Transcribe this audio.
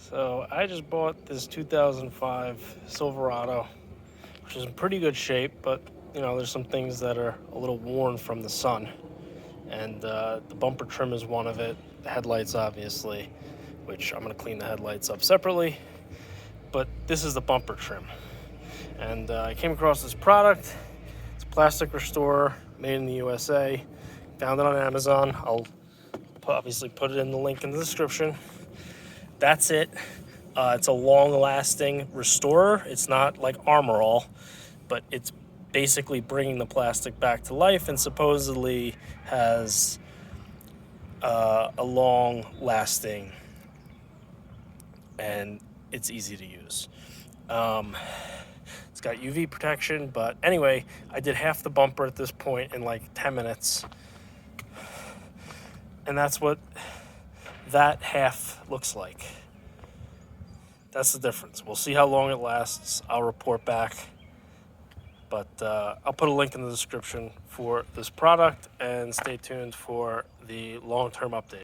So I just bought this 2005 Silverado, which is in pretty good shape, but there's some things that are a little worn from the sun. And the bumper trim is one of it. The headlights, obviously, which I'm going to clean the headlights up separately. But this is the bumper trim. And I came across this product. It's a plastic restorer made in the USA. Found it on Amazon. I'll obviously put it in the link in the description. That's it. It's a long-lasting restorer. It's not like Armor All, but it's basically bringing the plastic back to life, and supposedly has a long-lasting, and it's easy to use. It's got UV protection, but anyway, I did half the bumper at this point in like 10 minutes, and that's what that half looks like. That's the difference. We'll see how long it lasts. I'll report back. But I'll put a link in the description for this product, and stay tuned for the long-term update.